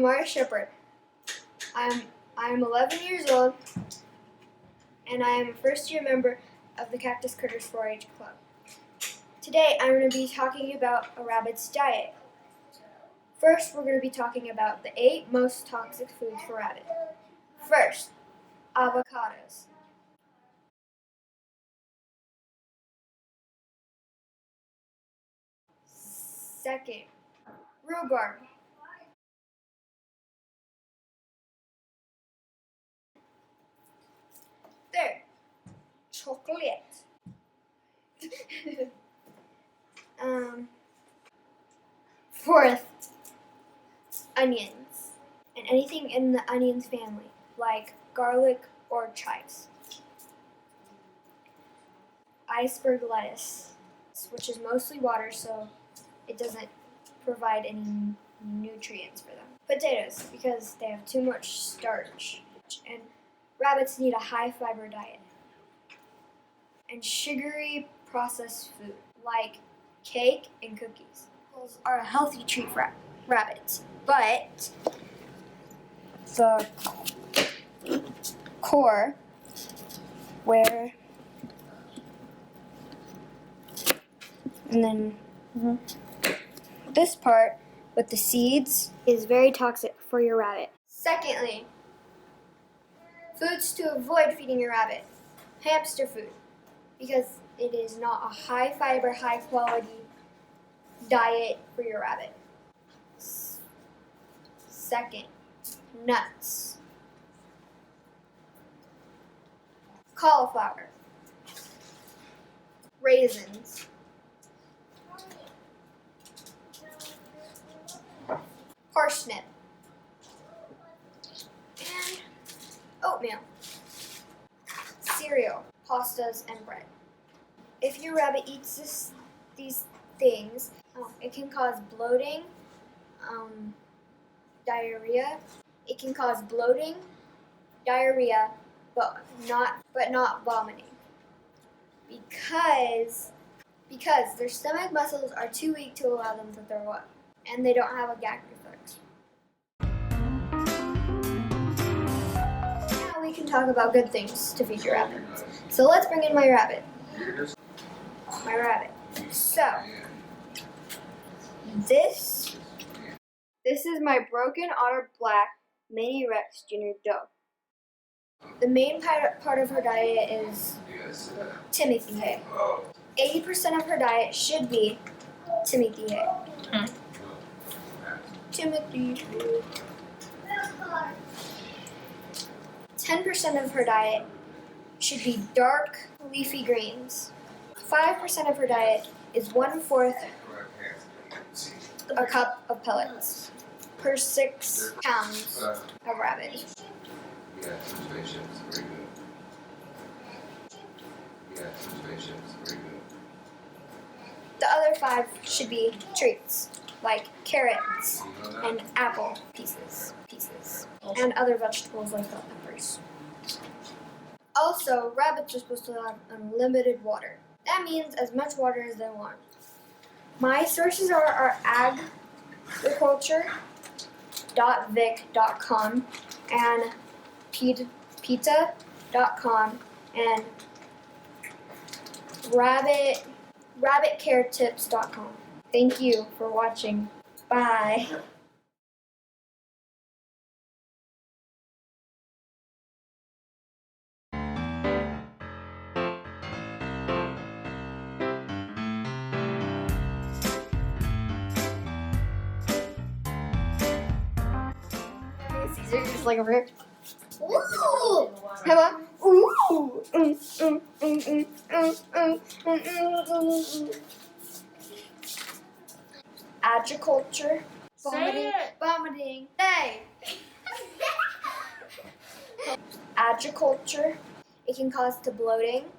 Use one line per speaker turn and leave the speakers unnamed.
Amari Shepard. I'm 11 years old, and I am a first-year member of the Cactus Critters 4-H Club. Today, I'm going to be talking about a rabbit's diet. First, we're going to be talking about the 8 most toxic foods for rabbit. First, avocados. Second, rhubarb. Third, chocolate. Fourth, onions. And anything in the onions family, like garlic or chives. Iceberg lettuce, which is mostly water, so it doesn't provide any nutrients for them. Potatoes, because they have too much starch. And rabbits need a high fiber diet. And sugary processed food, like cake and cookies. Those are a healthy treat for rabbits, but the core, and then this part with the seeds is very toxic for your rabbit. Secondly, foods to avoid feeding your rabbit. Hamster food, because it is not a high fiber, high quality diet for your rabbit. Second, nuts. Cauliflower. Raisins. Parsnip. And oatmeal. Cereal, pastas, and bread. If your rabbit eats these things, it can cause bloating, diarrhea. It can cause bloating, diarrhea, but not vomiting, because their stomach muscles are too weak to allow them to throw up, and they don't have a gag reflex. Now we can talk about good things to feed your rabbit. So let's bring in my rabbit. So this is my broken otter black mini Rex Junior doe. The main part of her diet is Timothy hay. 80% of her diet should be Timothy hay. Timothy. 10% of her diet should be dark leafy greens. 5% of her diet is 1/4 a cup of pellets per 6 pounds of rabbit. The other 5 should be treats, like carrots and apple pieces, and other vegetables like bell peppers. Also, rabbits are supposed to have unlimited water. That means as much water as they want. My sources are agriculture.vic.com and PETA.com and rabbitcaretips.com. Thank you for watching. Bye. Caesar just like over here. Ooh! How about ooh? Agriculture. Vomiting. Hey. Agriculture. It can cause to bloating.